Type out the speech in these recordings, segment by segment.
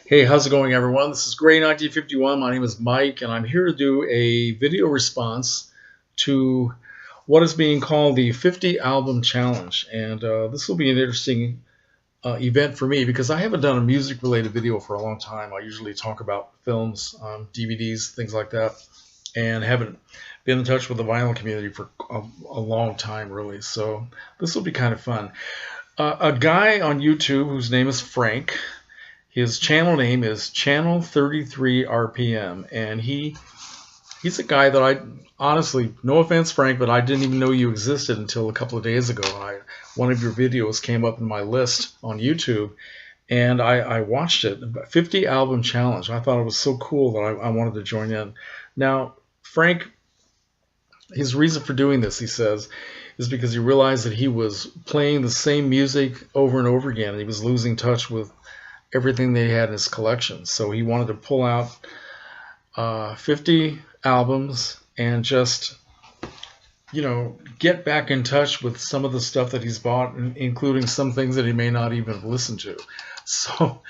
Hey, how's it going, everyone? This is Gray 1951. My name is Mike, and I'm here to do a video response to what is being called the 50 album challenge. And this will be an interesting event for me because I haven't done a music-related video for a long time. I usually talk about films, DVDs, things like that, and haven't been in touch with the vinyl community for a long time, really. So this will be kind of fun. A guy on YouTube whose name is Frank. His channel name is Channel 33 RPM, and he's a guy that I honestly, no offense, Frank, but I didn't even know you existed until a couple of days ago. One of your videos came up in my list on YouTube, and I watched it. 50 album challenge. I thought it was so cool that I wanted to join in. Now, Frank, his reason for doing this, he says, is because he realized that he was playing the same music over and over again, and he was losing touch with everything they had in his collection. So he wanted to pull out 50 albums and just, get back in touch with some of the stuff that he's bought, including some things that he may not even have listened to. So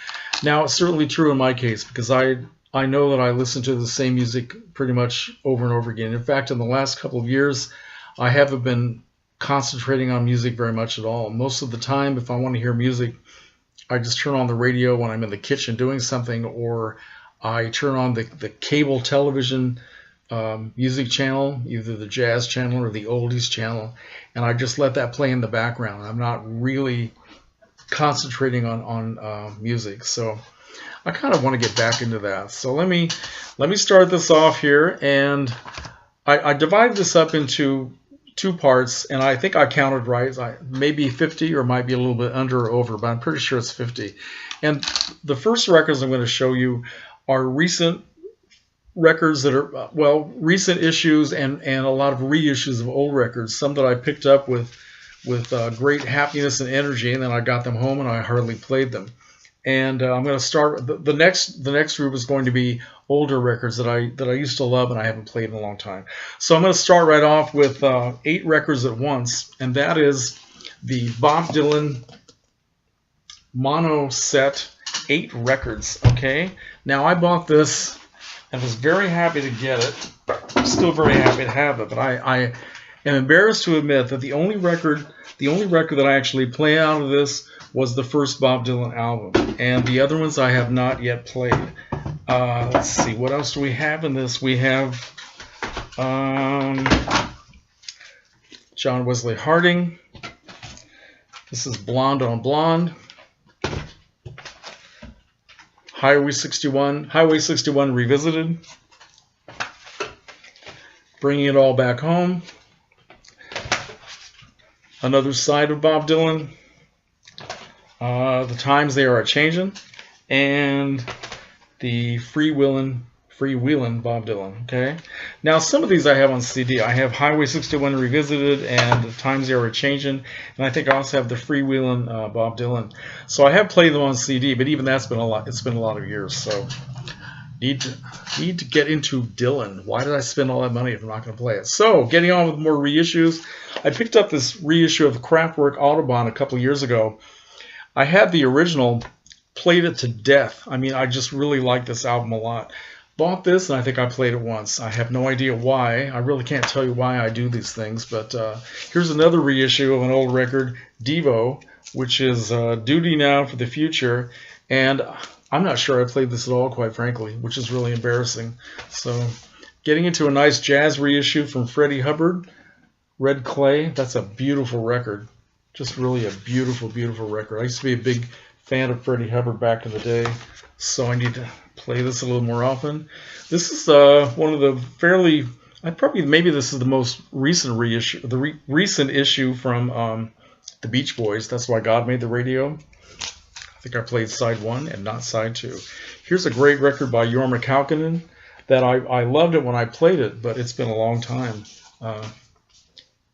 now it's certainly true in my case because I know that I listen to the same music pretty much over and over again. In fact, in the last couple of years, I haven't been concentrating on music very much at all. Most of the time, if I want to hear music, I just turn on the radio when I'm in the kitchen doing something, or I turn on the cable television music channel, either the jazz channel or the oldies channel, and I just let that play in the background. I'm not really concentrating on music, so I kind of want to get back into that. So let me start this off here, and I divided this up into two parts, and I think I counted right. Maybe 50 or might be a little bit under or over, but I'm pretty sure it's 50. And the first records I'm going to show you are recent records that are, recent issues and a lot of reissues of old records, some that I picked up with great happiness and energy, and then I got them home and I hardly played them. And I'm going to start, the next group is going to be older records that I used to love and I haven't played in a long time. So I'm going to start right off with 8 records at once, and that is the Bob Dylan mono set 8 records. Okay, now I bought this and was very happy to get it. I'm still very happy to have it, but I am embarrassed to admit that the only record that I actually play out of this was the first Bob Dylan album, and the other ones I have not yet played. Let's see, what else do we have in this? We have John Wesley Harding. This is Blonde on Blonde. Highway 61 Revisited. Bringing It All Back Home. Another Side of Bob Dylan. The Times They Are A-Changin', and the Freewheelin' Bob Dylan. Okay, now some of these I have on CD. I have Highway 61 Revisited and The Times They Are A-Changin', and I think I also have the Freewheelin' Bob Dylan. So I have played them on CD, but even that's been a lot. It's been a lot of years. So need to get into Dylan. Why did I spend all that money if I'm not going to play it? So getting on with more reissues, I picked up this reissue of Kraftwerk Autobahn a couple of years ago. I had the original, played it to death. I mean, I just really like this album a lot. Bought this, and I think I played it once. I have no idea why. I really can't tell you why I do these things, but here's another reissue of an old record, Devo, which is Duty Now for the Future, and I'm not sure I played this at all, quite frankly, which is really embarrassing. So getting into a nice jazz reissue from Freddie Hubbard, Red Clay. That's a beautiful record. Just really a beautiful, beautiful record. I used to be a big fan of Freddie Hubbard back in the day, so I need to play this a little more often. This is one of the fairly, maybe this is the most recent reissue, recent issue from the Beach Boys. That's Why God Made the Radio. I think I played side 1 and not side 2. Here's a great record by Jorma Kaukonen that I loved it when I played it, but it's been a long time.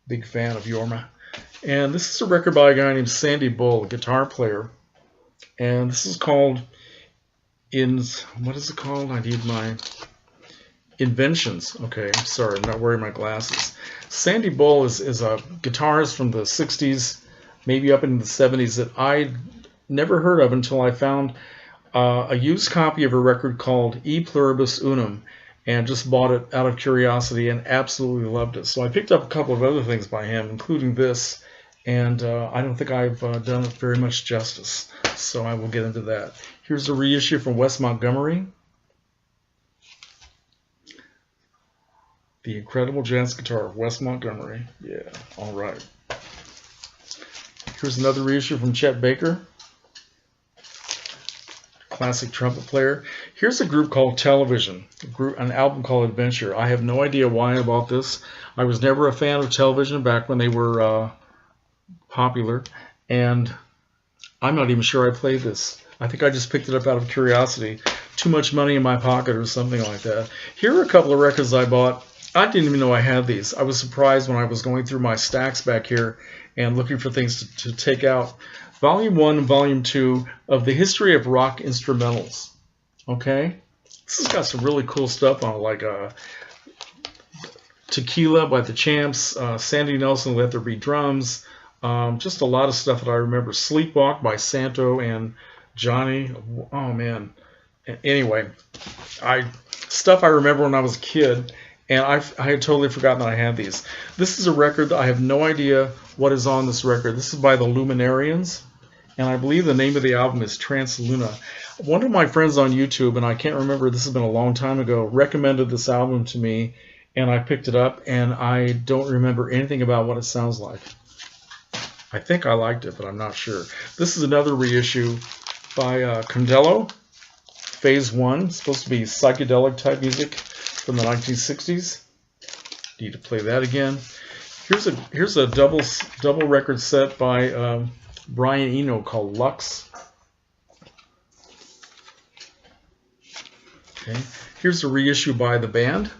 Big fan of Jorma. And this is a record by a guy named Sandy Bull, a guitar player. And this is called, what is it called? I need my Inventions. Okay, sorry, I'm not wearing my glasses. Sandy Bull is a guitarist from the 60s, maybe up into the 70s, that I never heard of until I found a used copy of a record called E Pluribus Unum, and just bought it out of curiosity and absolutely loved it. So I picked up a couple of other things by him, including this, and I don't think I've done it very much justice, so I will get into that. Here's a reissue from Wes Montgomery, the incredible jazz guitar of Wes Montgomery. Yeah, all right. Here's another reissue from Chet Baker, classic trumpet player. Here's a group called Television, an album called Adventure. I have no idea why I bought this. I was never a fan of Television back when they were popular, and I'm not even sure I played this. I think I just picked it up out of curiosity. Too much money in my pocket or something like that. Here are a couple of records I bought. I didn't even know I had these. I was surprised when I was going through my stacks back here and looking for things to take out. Volume 1 and Volume 2 of the History of Rock Instrumentals. Okay? This has got some really cool stuff on it, like Tequila by the Champs, Sandy Nelson, Let There Be Drums, just a lot of stuff that I remember. Sleepwalk by Santo and Johnny. Oh, man. Anyway, stuff I remember when I was a kid, and I had totally forgotten that I had these. This is a record that I have no idea what is on this record. This is by the Luminarians, and I believe the name of the album is Trans Luna. One of my friends on YouTube, and I can't remember, this has been a long time ago, recommended this album to me, and I picked it up, and I don't remember anything about what it sounds like. I think I liked it, but I'm not sure. This is another reissue by Condello, Phase 1. It's supposed to be psychedelic type music from the 1960s. Need to play that again. Here's a double record set by Brian Eno called Lux. Okay. Here's a reissue by the band.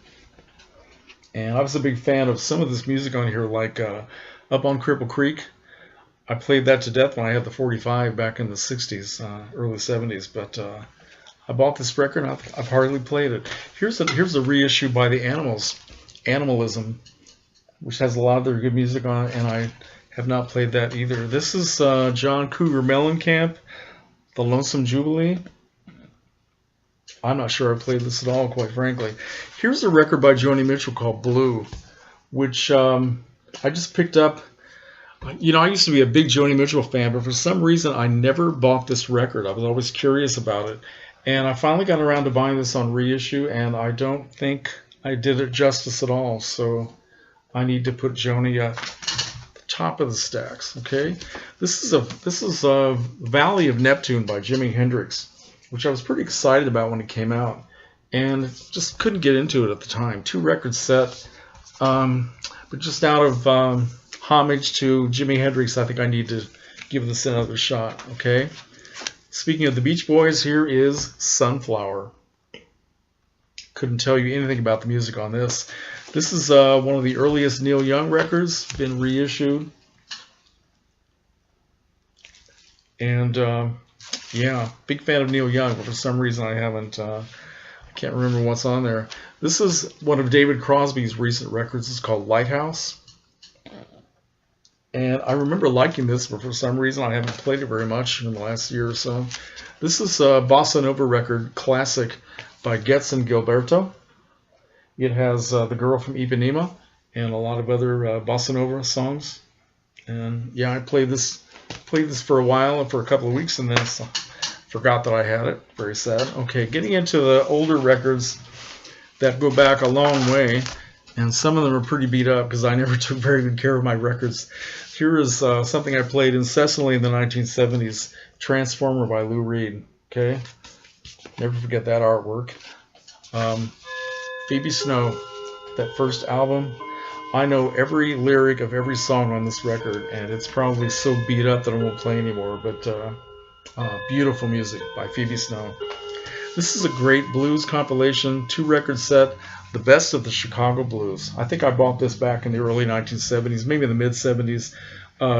And I was a big fan of some of this music on here, like Up on Cripple Creek. I played that to death when I had the 45 back in the 60s, early 70s, but I bought this record and I've hardly played it. Here's a reissue by the Animals, Animalism, which has a lot of their good music on it, and I have not played that either. This is John Cougar Mellencamp, The Lonesome Jubilee. I'm not sure I played this at all, quite frankly. Here's a record by Joni Mitchell called Blue, which I just picked up. You know, I used to be a big Joni Mitchell fan, but for some reason I never bought this record. I was always curious about it. And I finally got around to buying this on reissue, and I don't think I did it justice at all. So I need to put Joni at the top of the stacks. Okay, this is a Valley of Neptune by Jimi Hendrix, which I was pretty excited about when it came out, and just couldn't get into it at the time. 2 record set, but just out of homage to Jimi Hendrix, I think I need to give this another shot. Okay. Speaking of the Beach Boys, here is Sunflower. Couldn't tell you anything about the music on this. This is one of the earliest Neil Young records, been reissued. And yeah, big fan of Neil Young, but for some reason I can't remember what's on there. This is one of David Crosby's recent records. It's called Lighthouse. And I remember liking this, but for some reason I haven't played it very much in the last year or so. This is a Bossa Nova record, Classic, by Getson Gilberto. It has The Girl from Ipanema and a lot of other Bossa Nova songs. And yeah, I played this for a while and for a couple of weeks, and then forgot that I had it. Very sad. Okay, getting into the older records that go back a long way, and some of them are pretty beat up because I never took very good care of my records. Here is something I played incessantly in the 1970s, Transformer by Lou Reed. Okay, never forget that artwork. Phoebe Snow, that first album. I know every lyric of every song on this record, and it's probably so beat up that I won't play anymore, but beautiful music by Phoebe Snow. This is a great blues compilation, 2-record set, the best of the Chicago blues. I think I bought this back in the early 1970s, maybe the mid-70s.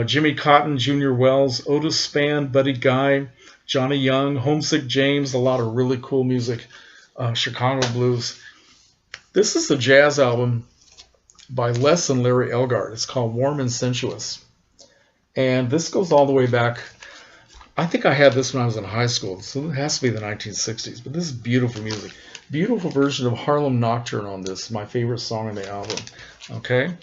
Jimmy Cotton, Junior Wells, Otis Spann, Buddy Guy, Johnny Young, Homesick James, a lot of really cool music, Chicago blues. This is a jazz album by Les and Larry Elgart. It's called Warm and Sensuous. And this goes all the way back I think I had this when I was in high school, so it has to be the 1960s. But this is beautiful music. Beautiful version of Harlem Nocturne on this. My favorite song on the album. Okay.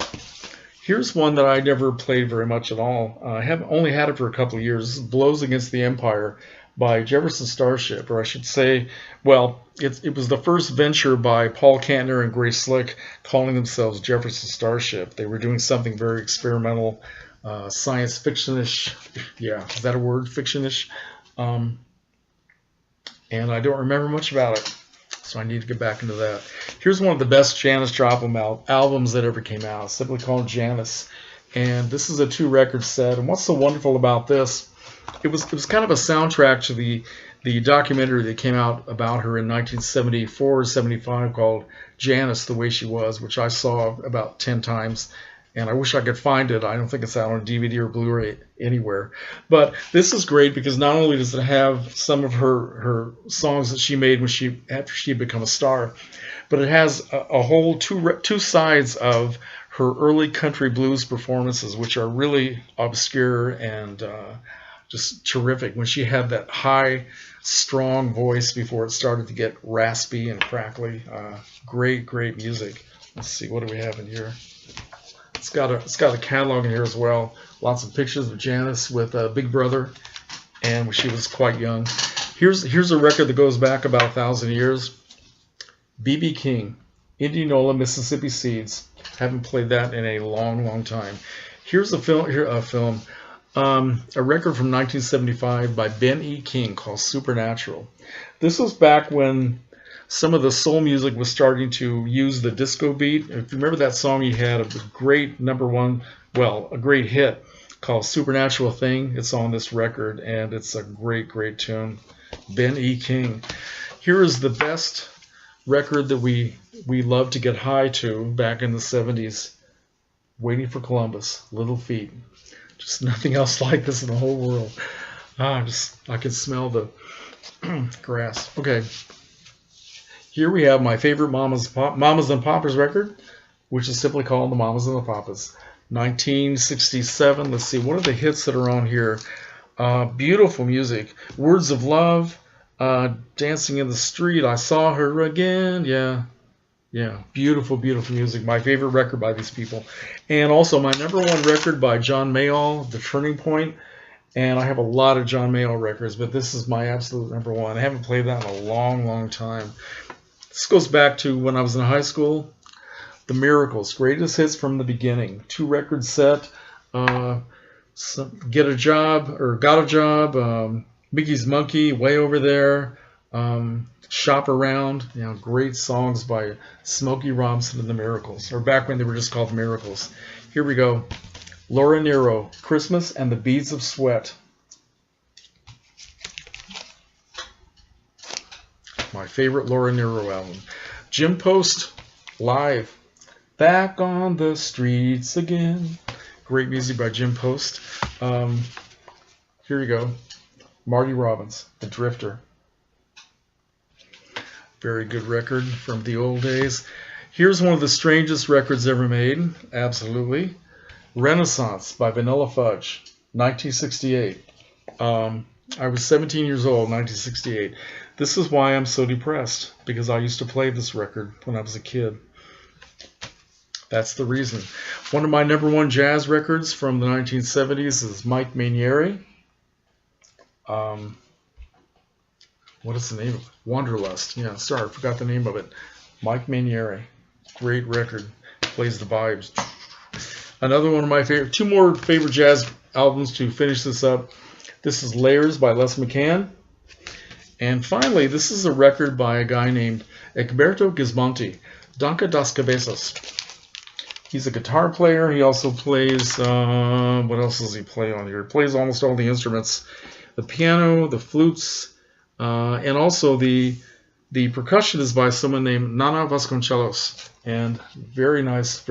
Here's one that I never played very much at all. I have only had it for a couple of years. This is Blows Against the Empire by Jefferson Starship, or I should say, well, it was the first venture by Paul Kantner and Grace Slick, calling themselves Jefferson Starship. They were doing something very experimental, science fiction-ish. Yeah, is that a word? Fiction-ish. And I don't remember much about it, so I need to get back into that. Here's one of the best Janis Joplin albums that ever came out, simply called Janis. And this is a 2-record set. And what's so wonderful about this? It was kind of a soundtrack to the documentary that came out about her in 1974 or 75 called Janis, The Way She Was, which I saw about 10 times. And I wish I could find it. I don't think it's out on DVD or Blu-ray anywhere. But this is great because not only does it have some of her songs that she made after she had become a star, but it has a whole two sides of her early country blues performances, which are really obscure and just terrific. When she had that high, strong voice before it started to get raspy and crackly. Great, great music. Let's see, what do we have in here? It's got a catalog in here as well. Lots of pictures of Janis with Big Brother, and when she was quite young. Here's a record that goes back about 1,000 years. B.B. King, Indianola, Mississippi Seeds. Haven't played that in a long, long time. Here's a record from 1975 by Ben E. King called Supernatural. This was back when some of the soul music was starting to use the disco beat. If you remember that song he had, a great a great hit called Supernatural Thing. It's on this record, and it's a great, great tune. Ben E. King. Here is the best record that we loved to get high to back in the 70s. Waiting for Columbus, Little Feat. Just nothing else like this in the whole world. I can smell the grass. Okay. Here we have my favorite Mamas and Papas record, which is simply called The Mamas and the Papas. 1967. Let's see, what are the hits that are on here? Beautiful music. Words of Love, Dancing in the Street, I Saw Her Again. Yeah, beautiful, beautiful music. My favorite record by these people. And also my #1 record by John Mayall, The Turning Point. And I have a lot of John Mayall records, but this is my absolute #1. I haven't played that in a long, long time. This goes back to when I was in high school. The Miracles, Greatest Hits from the Beginning. 2-record set. Get a Job, or Got a Job. Mickey's Monkey, Way Over There. Shop Around. Great songs by Smokey Robinson and the Miracles. Or back when they were just called the Miracles. Here we go. Laura Nyro, Christmas and the Beads of Sweat. My favorite Laura Nyro album. Jim Post, Live. Back on the Streets Again. Great music by Jim Post. Here we go. Marty Robbins, The Drifter. Very good record from the old days. Here's one of the strangest records ever made. Absolutely. Renaissance by Vanilla Fudge, 1968. I was 17 years old, 1968. This is why I'm so depressed, because I used to play this record when I was a kid. That's the reason. One of my #1 jazz records from the 1970s is Mike Mainieri. What is the name of it? Wanderlust. Yeah, sorry, I forgot the name of it. Mike Mainieri. Great record. Plays the vibes. Another one of my favorite, 2 more favorite jazz albums to finish this up. This is Layers by Les McCann. And finally, this is a record by a guy named Egberto Gismonti, Danca das Cabezas. He's a guitar player. He also plays, what else does he play on here? He plays almost all the instruments. The piano, the flutes, and also the percussion is by someone named Nana Vasconcelos. And very nice,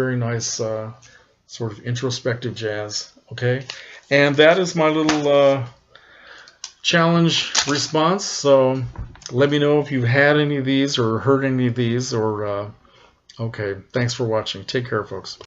sort of introspective jazz. Okay? And that is my little challenge response. So let me know if you've had any of these or heard any of these. Or okay, thanks for watching. Take care, folks.